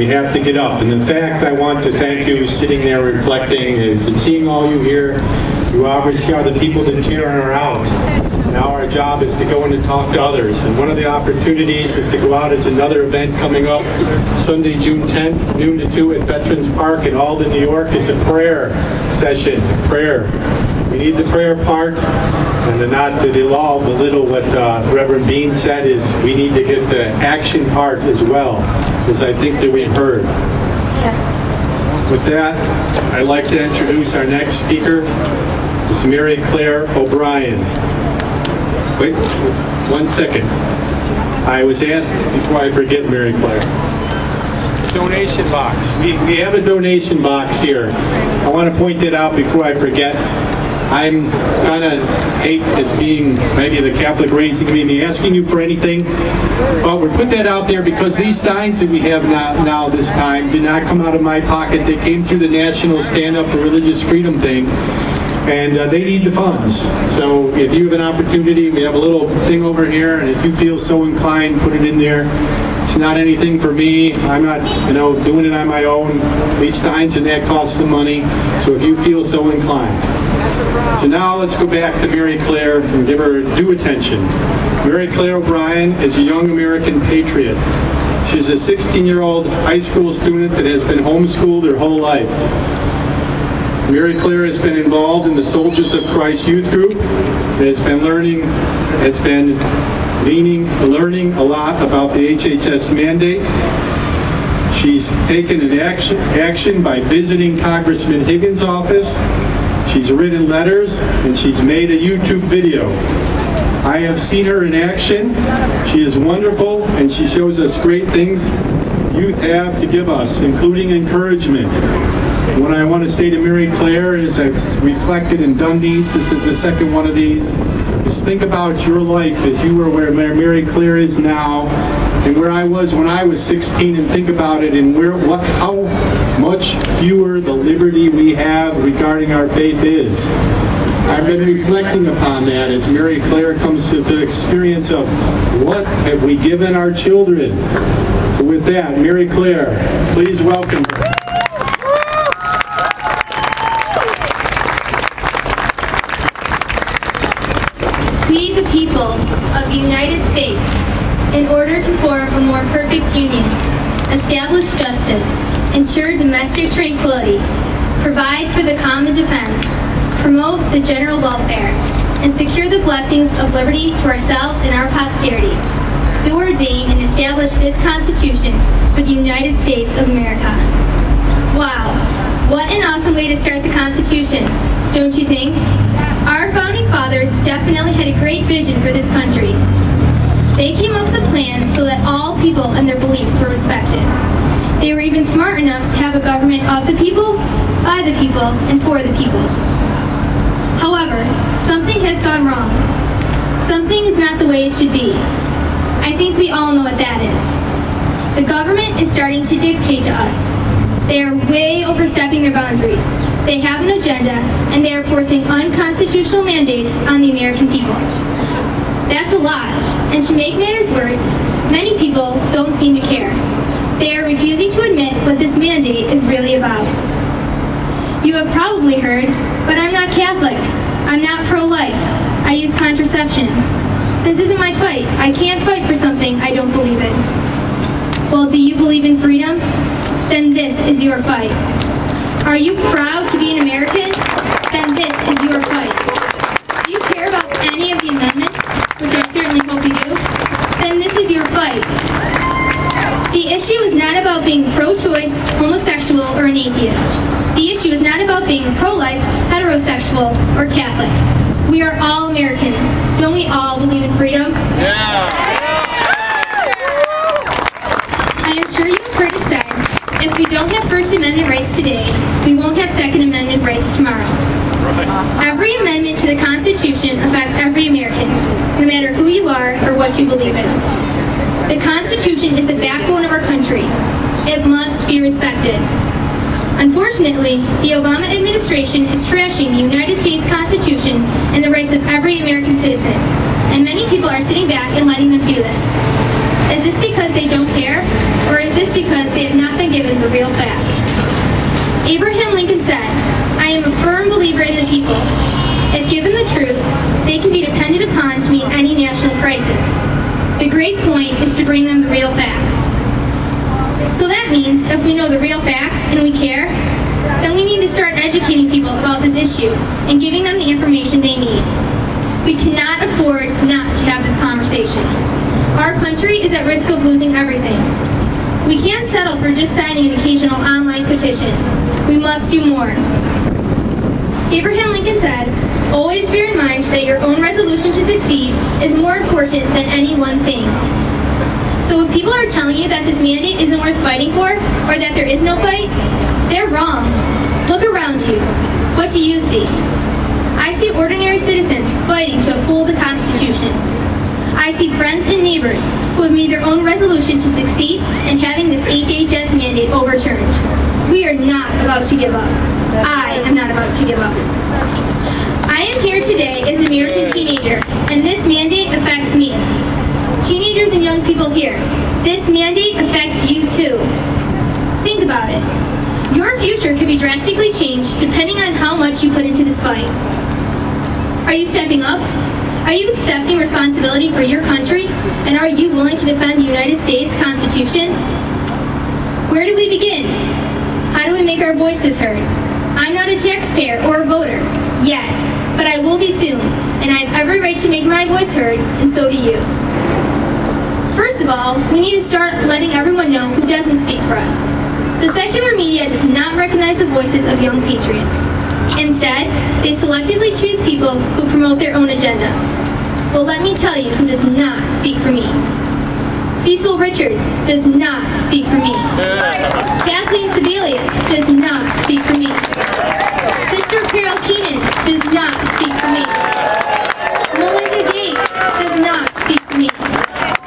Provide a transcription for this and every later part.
We have to get up. And in fact, I want to thank you sitting there reflecting and seeing all you here. You obviously are the people that care and are out. Now our job is to go in and talk to others. And one of the opportunities is to go out. It's another event coming up Sunday, June 10th, noon to 2 at Veterans Park in Alden, New York. It's a prayer session, prayer. We need the prayer part, and not to belittle what Reverend Bean said, is we need to get the action part as well, as I think that we've heard. With that, I'd like to introduce our next speaker. It's Mary Clare O'Brien. Wait, 1 second. I was asked, before I forget, Mary Clare, donation box. We have a donation box here. I want to point that out before I forget. I'm kind of hate it's being maybe the Catholic raising me asking you for anything, but we put that out there because these signs that we have now this time did not come out of my pocket. They came through the National Stand Up for Religious Freedom thing, and they need the funds. So if you have an opportunity, we have a little thing over here, and if you feel so inclined, put it in there. It's not anything for me. I'm not, doing it on my own. These signs and that costs some money. So if you feel so inclined. So now let's go back to Mary Clare and give her due attention. Mary Clare O'Brien is a young American patriot. She's a 16-year-old high school student that has been homeschooled her whole life. Mary Clare has been involved in the Soldiers of Christ youth group. Learning a lot about the HHS mandate. She's taken an action by visiting Congressman Higgins' office. She's written letters, and she's made a YouTube video. I have seen her in action. She is wonderful, and she shows us great things youth have to give us, including encouragement. What I want to say to Mary Clare is, I've reflected and done these. This is the second one of these. Just think about your life as you were where Mary Clare is now, and where I was when I was 16, and think about it, and how much fewer the liberty we have regarding our faith is. I've been reflecting upon that as Mary Clare comes to the experience of what have we given our children. So with that, Mary Clare, please welcome her. We, the people of the United States, in order to form a more perfect union, establish justice, ensure domestic tranquility, provide for the common defense, promote the general welfare, and secure the blessings of liberty to ourselves and our posterity, do ordain and establish this Constitution for the United States of America. Wow, what an awesome way to start the Constitution, don't you think? Our founding fathers definitely had a great vision for this country. They came up with a plan so that all people and their beliefs were respected. They were even smart enough to have a government of the people, by the people, and for the people. However, something has gone wrong. Something is not the way it should be. I think we all know what that is. The government is starting to dictate to us. They are way overstepping their boundaries. They have an agenda, and they are forcing unconstitutional mandates on the American people. That's a lot, and to make matters worse, many people don't seem to care. They are refusing to admit what this mandate is really about. You have probably heard, but I'm not Catholic. I'm not pro-life. I use contraception. This isn't my fight. I can't fight for something I don't believe in. Well, do you believe in freedom? Then this is your fight. Are you proud to be an American? Then this is your fight. Do you care about any of the amendments, which I certainly hope you do? Then this is your fight. The issue is not about being pro-choice, homosexual, or an atheist. The issue is not about being pro-life, heterosexual, or Catholic. We are all Americans. Don't we all believe in freedom? Yeah. I am sure you have heard it said, if we don't have First Amendment rights today, we won't have Second Amendment rights tomorrow. Every amendment to the Constitution affects every American, no matter who you are or what you believe in. The Constitution is the backbone of our country. It must be respected. Unfortunately, the Obama administration is trashing the United States Constitution and the rights of every American citizen, and many people are sitting back and letting them do this. Is this because they don't care, or is this because they have not been given the real facts? Abraham Lincoln said, "I am a firm believer in the people. If given the truth, they can be depended upon to meet any national crisis. The great point is to bring them the real facts." So that means if we know the real facts and we care, then we need to start educating people about this issue and giving them the information they need. We cannot afford not to have this conversation. Our country is at risk of losing everything. We can't settle for just signing an occasional online petition. We must do more. Abraham Lincoln said, "Always bear in mind that your own resolution to succeed is more important than any one thing." So if people are telling you that this mandate isn't worth fighting for, or that there is no fight, they're wrong. Look around you. What do you see? I see ordinary citizens fighting to uphold the Constitution. I see friends and neighbors who have made their own resolution to succeed in having this HHS mandate overturned. We are not about to give up. I am not about to give up. I am here today as an American teenager, and this mandate affects me. Teenagers and young people here, this mandate affects you too. Think about it. Your future could be drastically changed depending on how much you put into this fight. Are you stepping up? Are you accepting responsibility for your country? And are you willing to defend the United States Constitution? Where do we begin? How do we make our voices heard? I'm not a taxpayer or a voter, yet, but I will be soon, and I have every right to make my voice heard, and so do you. First of all, we need to start letting everyone know who doesn't speak for us. The secular media does not recognize the voices of young patriots. Instead, they selectively choose people who promote their own agenda. Well, let me tell you who does not speak for me. Cecil Richards does not speak for me. Kathleen Sebelius does not speak for me. Sister Carol Keenan does not speak for me. Melinda Gates does not speak for me.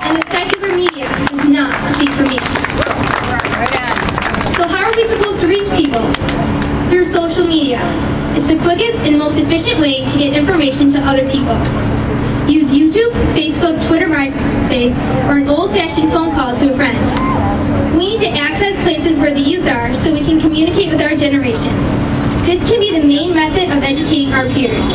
And the secular media does not speak for me. So how are we supposed to reach people? Through social media. It's the quickest and most efficient way to get information to other people. Use YouTube, Facebook, Twitter, MySpace, or an old-fashioned phone call to a friend. We need to access places where the youth are so we can communicate with our generation. This can be the main method of educating our peers.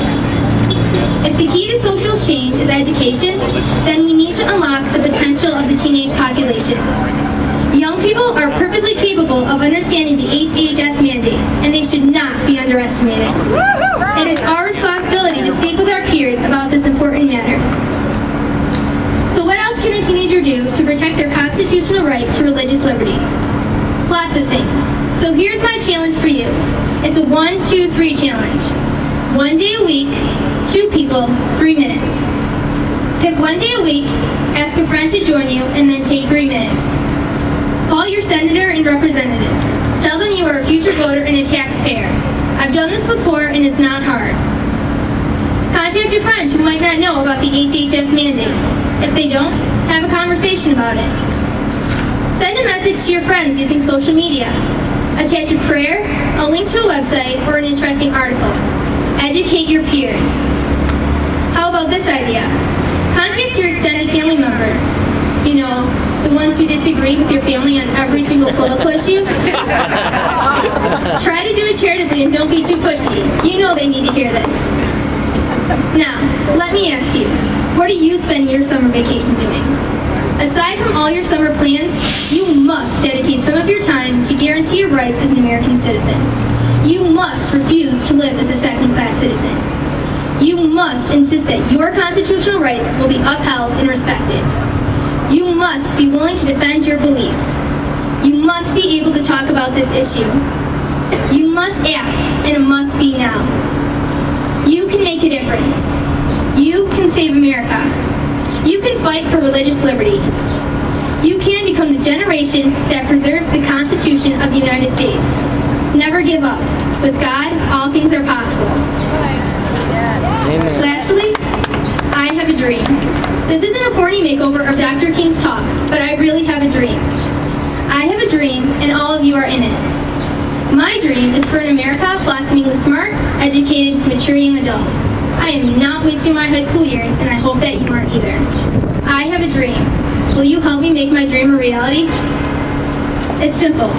If the key to social change is education, then we need to unlock the potential of the teenage population. Young people are perfectly capable of understanding the HHS mandate, and they should not be underestimated. It is our responsibility to speak with our peers about this important matter. So what else can a teenager do to protect their constitutional right to religious liberty? Lots of things. So here's my challenge for you. It's a 1, 2, 3 challenge. 1 day a week, 2 people, 3 minutes. Pick 1 day a week, ask a friend to join you, and then take 3 minutes. Call your senator and representatives. Tell them you are a future voter and a taxpayer. I've done this before and it's not hard. Contact your friends who might not know about the HHS mandate. If they don't, have a conversation about it. Send a message to your friends using social media. Attach a prayer, a link to a website, or an interesting article. Educate your peers. How about this idea? Contact your extended family members. You know, the ones who disagree with your family on every single political issue. Try to do it charitably and don't be too pushy. You know they need to hear this. Now, let me ask you, what are you spending your summer vacation doing? Aside from all your summer plans, you must dedicate some of your time to guarantee your rights as an American citizen. You must refuse to live as a second-class citizen. You must insist that your constitutional rights will be upheld and respected. You must be willing to defend your beliefs. You must be able to talk about this issue. You must act, and it must be now. You can make a difference. You can save America. You can fight for religious liberty. You can become the generation that preserves the Constitution of the United States. Never give up. With God, all things are possible. Amen. Lastly, I have a dream. This isn't a corny makeover of Dr. King's talk, but I really have a dream. I have a dream, and all of you are in it. My dream is for an America blossoming with smart, educated, mature young adults. I am not wasting my high school years, and I hope that you aren't either. I have a dream. Will you help me make my dream a reality? It's simple.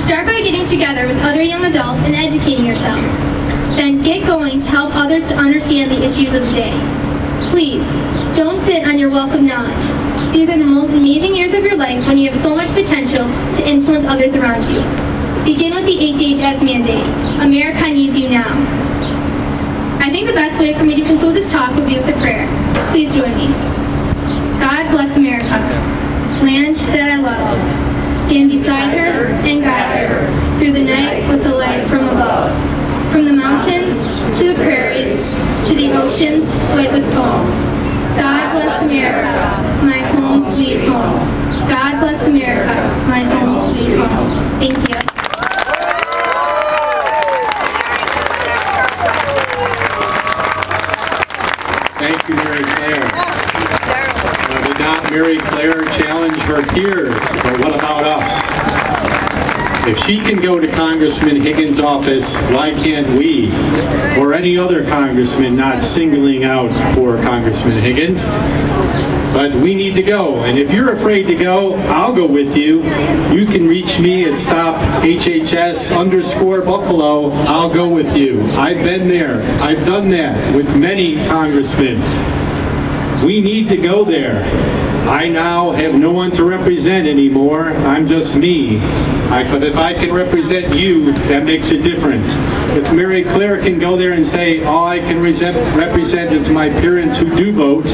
Start by getting together with other young adults and educating yourselves. Then get going to help others to understand the issues of the day. Please, don't sit on your wealth of knowledge. These are the most amazing years of your life when you have so much potential to influence others around you. Begin with the HHS mandate. America needs you now. I think the best way for me to conclude this talk would be with a prayer. Please join me. God bless America, land that I love. Stand beside her and guide her through the night with the light from above. From the mountains to the prairies to the oceans white with foam. God bless America, my home sweet home. God bless America, my home sweet home. Thank you. Thank you, Mary Clare. Did not Mary Clare challenge her peers, but what about us? If she can go to Congressman Higgins' office, why can't we? Or any other congressman, not singling out poor Congressman Higgins. But we need to go. And if you're afraid to go, I'll go with you. You can reach me at stop HHS_Buffalo. I'll go with you. I've been there. I've done that with many congressmen. We need to go there. I now have no one to represent anymore. I'm just me. But if I can represent you, that makes a difference. If Mary Clare can go there and say, all I can represent is my parents who do vote,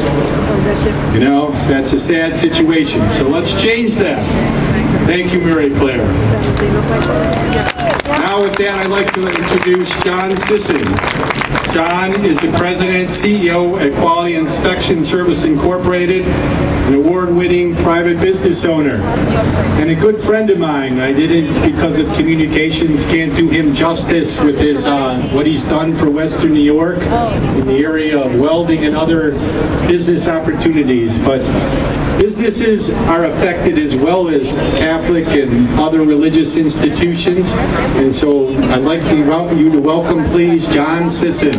you know, that's a sad situation. So let's change that. Thank you, Mary Clare. Now with that, I'd like to introduce John Sisson. John is the President, CEO at Quality Inspection Service Incorporated, an award-winning private business owner, and a good friend of mine. I didn't, because of communications, can't do him justice with his what he's done for Western New York in the area of welding and other business opportunities. But businesses are affected as well as Catholic and other religious institutions. And so I'd like to welcome, please, John Sisson.